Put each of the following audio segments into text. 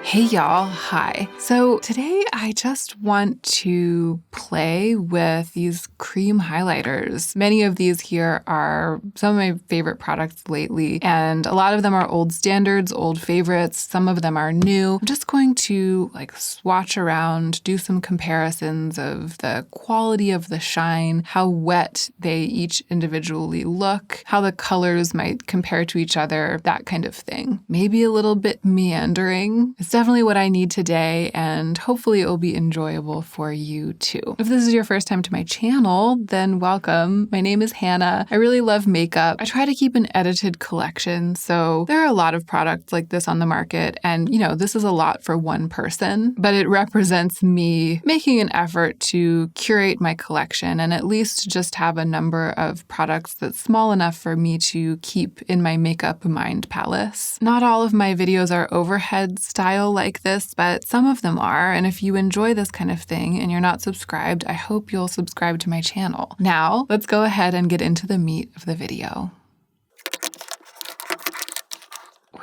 Hey y'all, hi. So today I just want to play with these cream highlighters. Many of these here are some of my favorite products lately, and a lot of them are old standards, old favorites. Some of them are new. I'm just going to swatch around, do some comparisons of the quality of the shine, how wet they each individually look, how the colors might compare to each other, that kind of thing. Maybe a little bit meandering. It's definitely what I need today, and hopefully it will be enjoyable for you too. If this is your first time to my channel, then welcome. My name is Hannah. I really love makeup. I try to keep an edited collection, so there are a lot of products like this on the market, and this is a lot for one person, but it represents me making an effort to curate my collection and at least just have a number of products that's small enough for me to keep in my makeup mind palace. Not all of my videos are overhead style like this, but some of them are, and if you enjoy this kind of thing and you're not subscribed, I hope you'll subscribe to my channel. Now, let's go ahead and get into the meat of the video.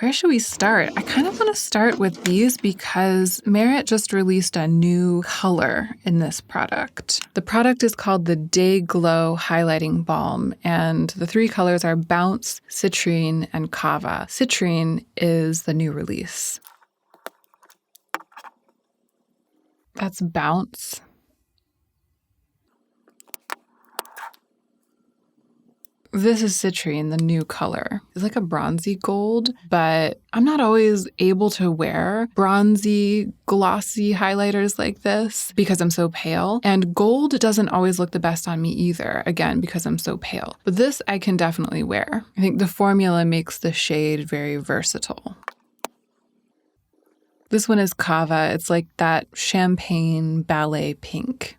Where should we start? I kind of want to start with these because Merit just released a new color in this product. The product is called the Day Glow Highlighting Balm, and the three colors are Bounce, Citrine, and Kava. Citrine is the new release. That's Bounce. This is Citrine, the new color. It's like a bronzy gold, but I'm not always able to wear bronzy, glossy highlighters like this because I'm so pale. And gold doesn't always look the best on me either, again, because I'm so pale. But this I can definitely wear. I think the formula makes the shade very versatile. This one is Kava. It's like that champagne ballet pink.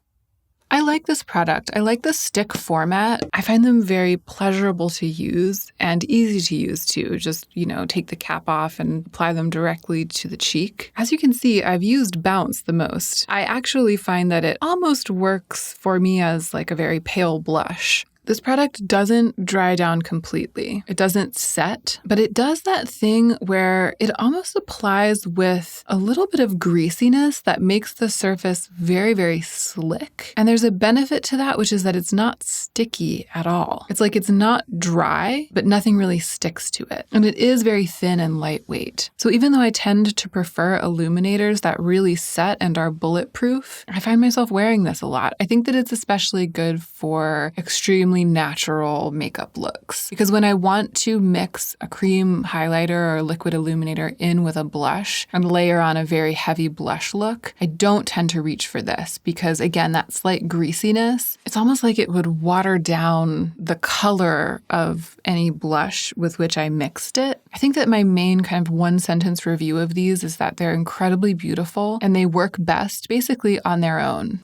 I like this product. I like the stick format. I find them very pleasurable to use and easy to use too. Just, take the cap off and apply them directly to the cheek. As you can see, I've used Bounce the most. I actually find that it almost works for me as like a very pale blush. This product doesn't dry down completely. It doesn't set, but it does that thing where it almost applies with a little bit of greasiness that makes the surface very, very slick. And there's a benefit to that, which is that it's not sticky at all. It's like it's not dry, but nothing really sticks to it. And it is very thin and lightweight. So even though I tend to prefer illuminators that really set and are bulletproof, I find myself wearing this a lot. I think that it's especially good for extremely natural makeup looks. Because when I want to mix a cream highlighter or liquid illuminator in with a blush and layer on a very heavy blush look, I don't tend to reach for this because, again, that slight greasiness, it's almost like it would water down the color of any blush with which I mixed it. I think that my main kind of one-sentence review of these is that they're incredibly beautiful and they work best basically on their own.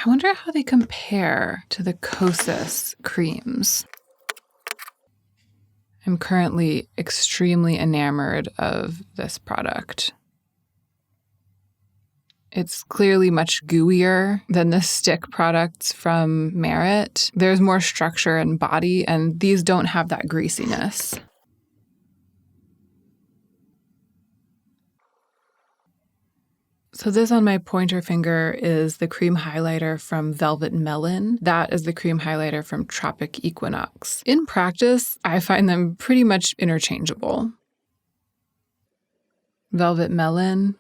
I wonder how they compare to the KOSAS creams. I'm currently extremely enamored of this product. It's clearly much gooier than the stick products from Merit. There's more structure and body, and these don't have that greasiness. So this on my pointer finger is the cream highlighter from Velvet Melon. That is the cream highlighter from Tropic Equinox. In practice, I find them pretty much interchangeable. Velvet Melon,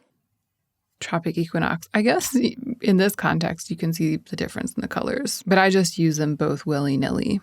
Tropic Equinox. I guess in this context, you can see the difference in the colors, but I just use them both willy-nilly.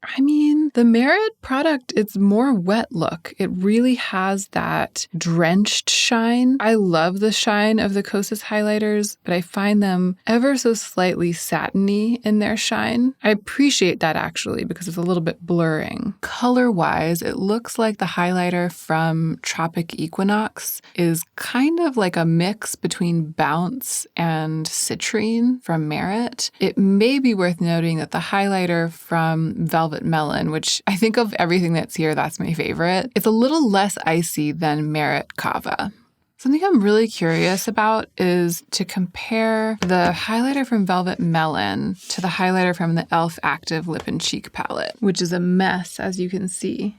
I mean, the Merit product, it's more wet look. It really has that drenched shine. I love the shine of the KOSAS highlighters, but I find them ever so slightly satiny in their shine. I appreciate that actually because it's a little bit blurring. Color-wise, it looks like the highlighter from Tropic Equinox is kind of like a mix between Bounce and Citrine from Merit. It may be worth noting that the highlighter from Velvet Melon, which I think of everything that's here, that's my favorite. It's a little less icy than Merit Kava. Something I'm really curious about is to compare the highlighter from Velvet Melon to the highlighter from the e.l.f. Active Lip and Cheek palette, which is a mess, as you can see.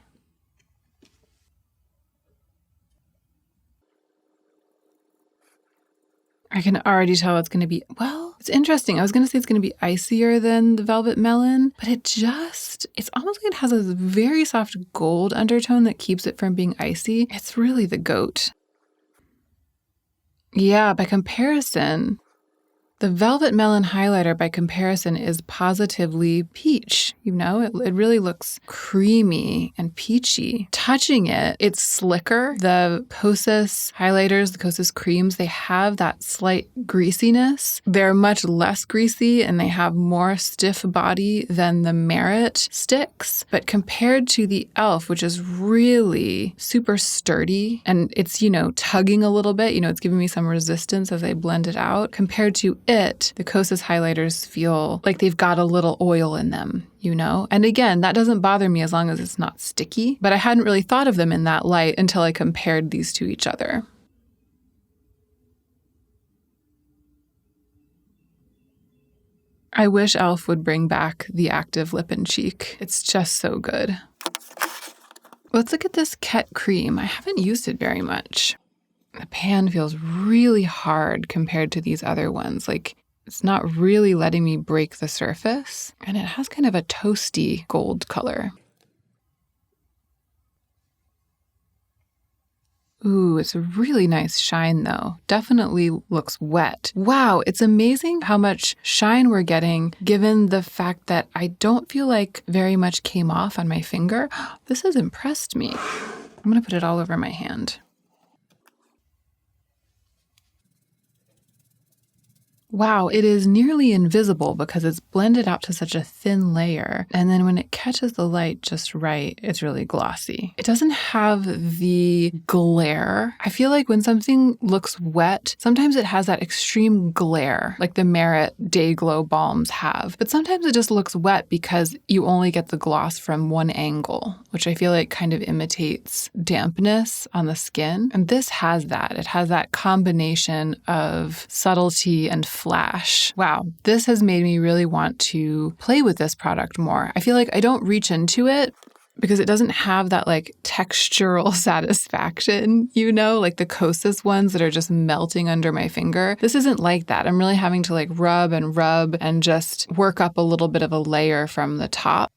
I can already tell it's going to be, well, it's interesting. I was going to say it's going to be icier than the Velvet Melon, but it's almost like it has a very soft gold undertone that keeps it from being icy. It's really the goat. Yeah, by comparison, the Velvet Melon highlighter by comparison is positively peach. You know, it really looks creamy and peachy. Touching it, it's slicker. The KOSAS highlighters, the KOSAS creams, they have that slight greasiness. They're much less greasy and they have more stiff body than the Merit sticks. But compared to the e.l.f., which is really super sturdy and it's, tugging a little bit, it's giving me some resistance as I blend it out, compared to the KOSAS highlighters feel like they've got a little oil in them, And again, that doesn't bother me as long as it's not sticky, but I hadn't really thought of them in that light until I compared these to each other. I wish e.l.f. would bring back the active lip and cheek. It's just so good. Let's look at this KETT cream. I haven't used it very much. The pan feels really hard compared to these other ones. Like, it's not really letting me break the surface. And it has kind of a toasty gold color. Ooh, it's a really nice shine though. Definitely looks wet. Wow, it's amazing how much shine we're getting given the fact that I don't feel like very much came off on my finger. This has impressed me. I'm gonna put it all over my hand. Wow, it is nearly invisible because it's blended out to such a thin layer. And then when it catches the light just right, it's really glossy. It doesn't have the glare. I feel like when something looks wet, sometimes it has that extreme glare, like the Merit Day Glow balms have. But sometimes it just looks wet because you only get the gloss from one angle, which I feel like kind of imitates dampness on the skin. And this has that. It has that combination of subtlety and flash. Wow, this has made me really want to play with this product more. I feel like I don't reach into it because it doesn't have that like textural satisfaction, like the KOSAS ones that are just melting under my finger. This isn't like that. I'm really having to like rub and just work up a little bit of a layer from the top.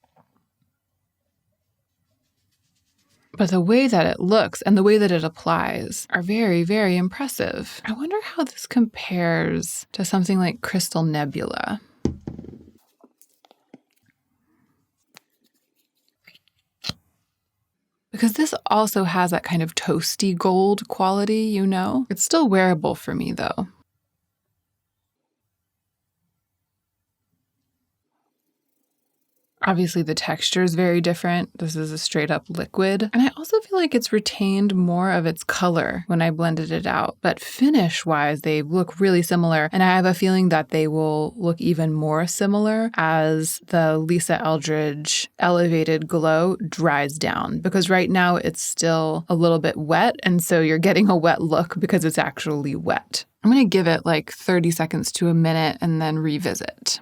But the way that it looks and the way that it applies are very, very impressive. I wonder how this compares to something like Crystal Nebula. Because this also has that kind of toasty gold quality, It's still wearable for me though. Obviously, the texture is very different. This is a straight up liquid. And I also feel like it's retained more of its color when I blended it out. But finish-wise, they look really similar. And I have a feeling that they will look even more similar as the Lisa Eldridge Elevated Glow dries down. Because right now, it's still a little bit wet. And so you're getting a wet look because it's actually wet. I'm going to give it like 30 seconds to a minute and then revisit.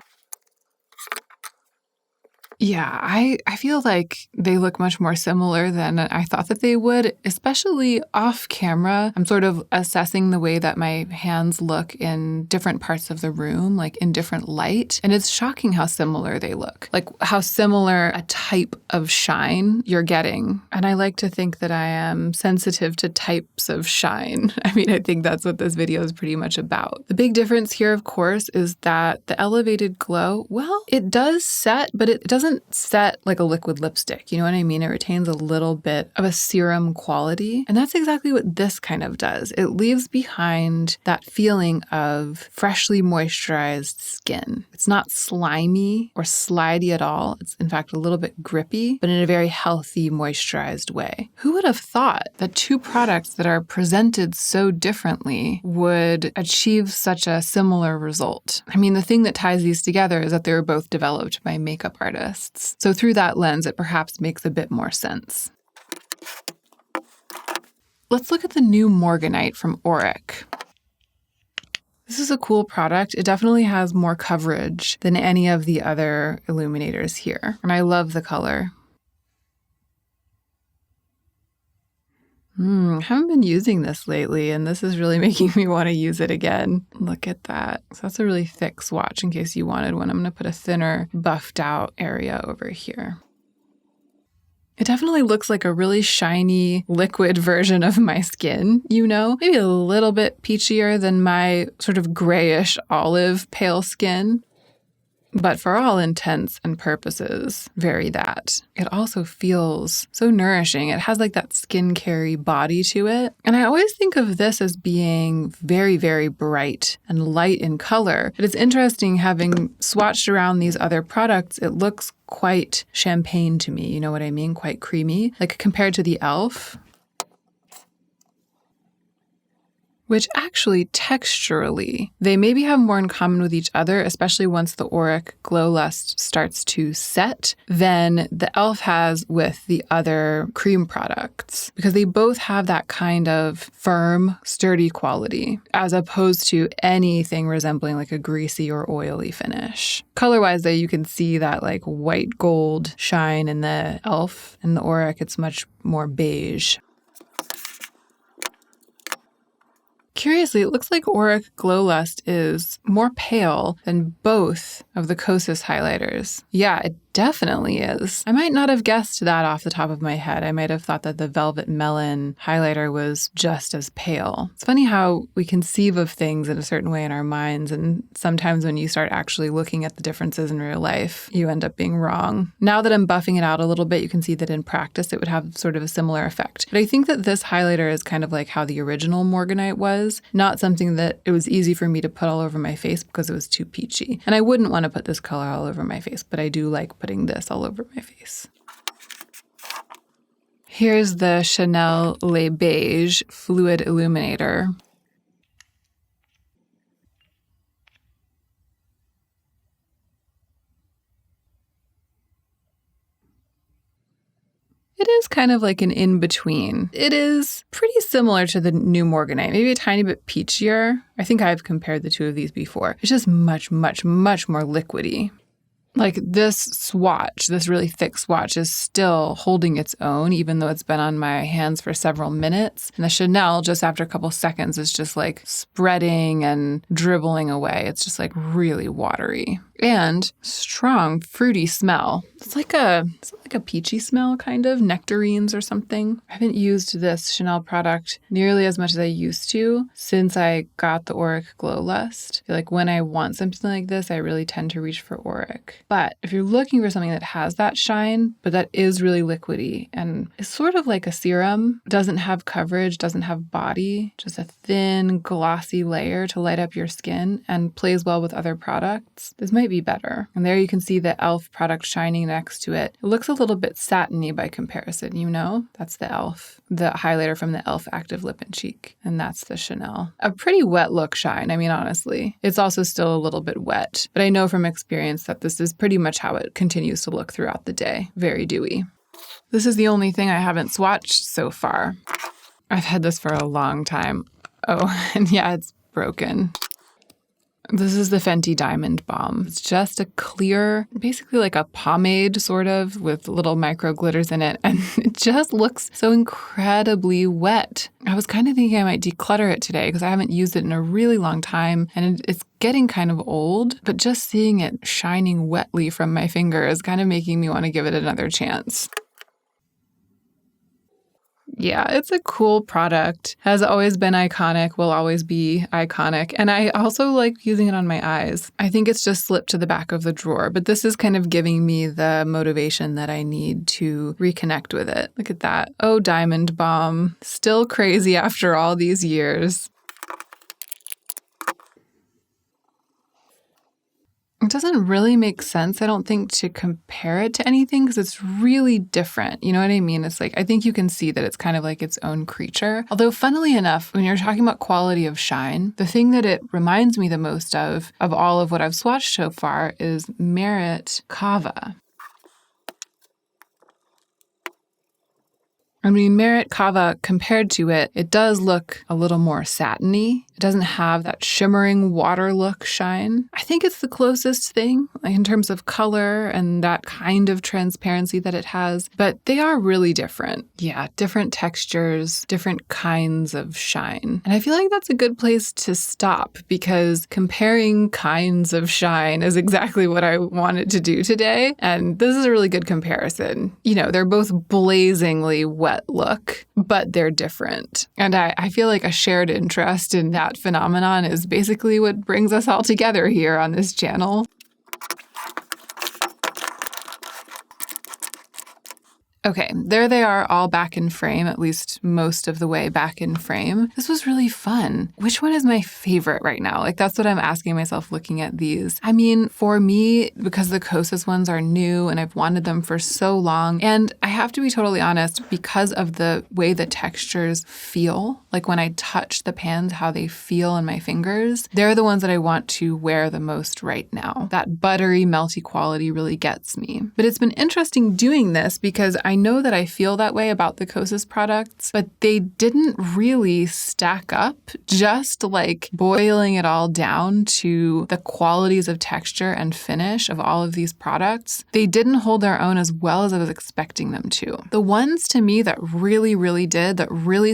Yeah, I feel like they look much more similar than I thought that they would, especially off camera. I'm sort of assessing the way that my hands look in different parts of the room, like in different light. And it's shocking how similar they look, like how similar a type of shine you're getting. And I like to think that I am sensitive to types of shine. I mean, I think that's what this video is pretty much about. The big difference here, of course, is that the Elevated Glow, well, it does set, but it doesn't set like a liquid lipstick. You know what I mean? It retains a little bit of a serum quality. And that's exactly what this kind of does. It leaves behind that feeling of freshly moisturized skin. It's not slimy or slidey at all. It's in fact a little bit grippy, but in a very healthy, moisturized way. Who would have thought that two products that are presented so differently would achieve such a similar result? I mean, the thing that ties these together is that they were both developed by makeup artists. So through that lens, it perhaps makes a bit more sense. Let's look at the new Morganite from AURIC. This is a cool product. It definitely has more coverage than any of the other illuminators here. And I love the color. I haven't been using this lately, and this is really making me want to use it again. Look at that. So that's a really thick swatch in case you wanted one. I'm going to put a thinner, buffed out area over here. It definitely looks like a really shiny liquid version of my skin, you know? Maybe a little bit peachier than my sort of grayish olive pale skin. But for all intents and purposes, very that. It also feels so nourishing. It has like that skincare-y body to it. And I always think of this as being very, very bright and light in color. But it's interesting having swatched around these other products, it looks quite champagne to me. You know what I mean? Quite creamy. Like compared to the e.l.f., which actually texturally, they maybe have more in common with each other, especially once the AURIC Glow Lust starts to set, than the e.l.f. has with the other cream products, because they both have that kind of firm, sturdy quality, as opposed to anything resembling like a greasy or oily finish. Color-wise, though, you can see that like white gold shine in the e.l.f. and the AURIC, it's much more beige. Curiously, it looks like AURIC Glow Lust is more pale than both of the KOSAS highlighters. Yeah, it definitely is. I might not have guessed that off the top of my head. I might have thought that the Velvet Melon highlighter was just as pale. It's funny how we conceive of things in a certain way in our minds, and sometimes when you start actually looking at the differences in real life, you end up being wrong. Now that I'm buffing it out a little bit, you can see that in practice it would have sort of a similar effect. But I think that this highlighter is kind of like how the original Morganite was, not something that it was easy for me to put all over my face because it was too peachy. And I wouldn't want to put this color all over my face, but I do like putting this all over my face. Here's the Chanel Les Beiges Fluid Illuminator. It is kind of like an in-between. It is pretty similar to the new Morganite, maybe a tiny bit peachier. I think I've compared the two of these before. It's just much, much, much more liquidy. Like this swatch, this really thick swatch is still holding its own, even though it's been on my hands for several minutes. And the Chanel, just after a couple seconds, is just like spreading and dribbling away. It's just like really watery and strong, fruity smell. It's like a peachy smell, kind of nectarines or something. I haven't used this Chanel product nearly as much as I used to since I got the AURIC Glow Lust. I feel like when I want something like this, I really tend to reach for AURIC. But if you're looking for something that has that shine, but that is really liquidy and is sort of like a serum, doesn't have coverage, doesn't have body, just a thin, glossy layer to light up your skin and plays well with other products, this might be better. And there you can see the e.l.f. product shining next to it. It looks a little bit satiny by comparison, you know? That's the e.l.f., the highlighter from the e.l.f. Active Lip and Cheek. And that's the Chanel. A pretty wet look shine, I mean, honestly. It's also still a little bit wet, but I know from experience that this is pretty much how it continues to look throughout the day. Very dewy. This is the only thing I haven't swatched so far. I've had this for a long time. Oh, and yeah, it's broken. This is the FENTY Diamond Balm. It's just a clear, basically like a pomade sort of with little micro glitters in it. And it just looks so incredibly wet. I was kind of thinking I might declutter it today because I haven't used it in a really long time and it's getting kind of old, but just seeing it shining wetly from my finger is kind of making me want to give it another chance. Yeah, it's a cool product. Has always been iconic, will always be iconic. And I also like using it on my eyes. I think it's just slipped to the back of the drawer, but this is kind of giving me the motivation that I need to reconnect with it. Look at that. Oh, Diamond Balm. Still crazy after all these years. It doesn't really make sense, I don't think, to compare it to anything because it's really different. You know what I mean? It's like, I think you can see that it's kind of like its own creature. Although, funnily enough, when you're talking about quality of shine, the thing that it reminds me the most of all of what I've swatched so far is Merit Kava. I mean, Merit Kava, compared to it, it does look a little more satiny. It doesn't have that shimmering water look shine. I think it's the closest thing in terms of color and that kind of transparency that it has, but they are really different. Yeah, different textures, different kinds of shine. And I feel like that's a good place to stop because comparing kinds of shine is exactly what I wanted to do today. And this is a really good comparison. You know, they're both blazingly wet look, but they're different. And I feel like a shared interest in that phenomenon is basically what brings us all together here on this channel. Okay, there they are all back in frame, at least most of the way back in frame. This was really fun. Which one is my favorite right now? Like, that's what I'm asking myself looking at these. I mean, for me, because the KOSAS ones are new and I've wanted them for so long, and I have to be totally honest, because of the way the textures feel, like when I touch the pans, how they feel in my fingers, they're the ones that I want to wear the most right now. That buttery, melty quality really gets me. But it's been interesting doing this because I know that I feel that way about the KOSAS products, but they didn't really stack up. Just like boiling it all down to the qualities of texture and finish of all of these products, they didn't hold their own as well as I was expecting them to. The ones to me that really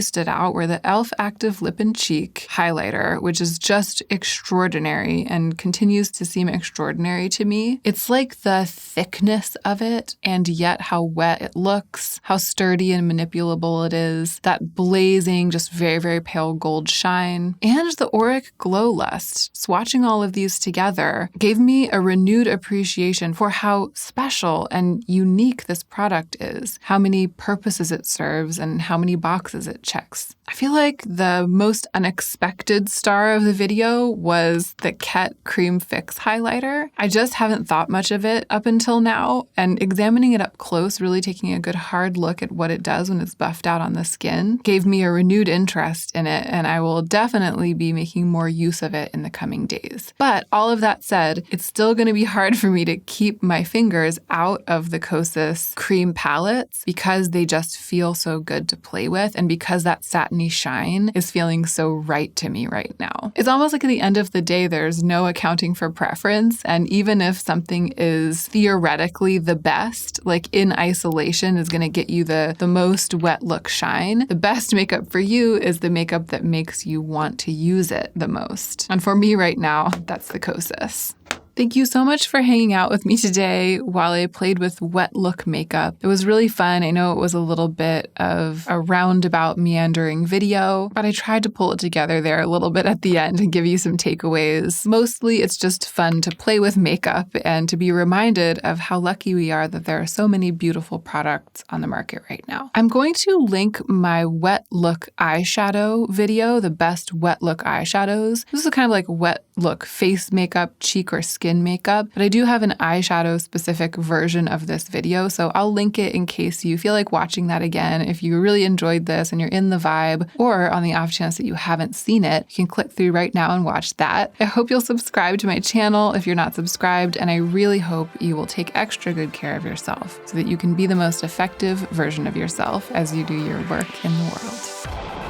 stood out were the e.l.f. Active Lip and Cheek Highlighter, which is just extraordinary and continues to seem extraordinary to me. It's like the thickness of it and yet how wet it looks, how sturdy and manipulable it is, that blazing, just very pale gold shine, and the AURIC Glow Lust. Swatching all of these together gave me a renewed appreciation for how special and unique this product is, how many purposes it serves, and how many boxes it checks. I feel like the most unexpected star of the video was the KETT Cream Fix Highlighter. I just haven't thought much of it up until now, and examining it up close, really taking a good hard look at what it does when it's buffed out on the skin, gave me a renewed interest in it, and I will definitely be making more use of it in the coming days. But all of that said, it's still going to be hard for me to keep my fingers out of the KOSAS cream palettes because they just feel so good to play with, and because that satiny shine is feeling so right to me right now. It's almost like at the end of the day, there's no accounting for preference, and even if something is theoretically the best, like in isolation is going to get you the most wet look shine, the best makeup for you is the makeup that makes you want to use it the most. And for me right now, that's the KOSAS. Thank you so much for hanging out with me today while I played with wet look makeup. It was really fun. I know it was a little bit of a roundabout, meandering video, but I tried to pull it together there a little bit at the end and give you some takeaways. Mostly, it's just fun to play with makeup and to be reminded of how lucky we are that there are so many beautiful products on the market right now. I'm going to link my wet look eyeshadow video, the best wet look eyeshadows. This is kind of like wet look face makeup, cheek or skin makeup, but I do have an eyeshadow specific version of this video, so I'll link it in case you feel like watching that again. If you really enjoyed this and you're in the vibe, or on the off chance that you haven't seen it, you can click through right now and watch that. I hope you'll subscribe to my channel if you're not subscribed, and I really hope you will take extra good care of yourself so that you can be the most effective version of yourself as you do your work in the world.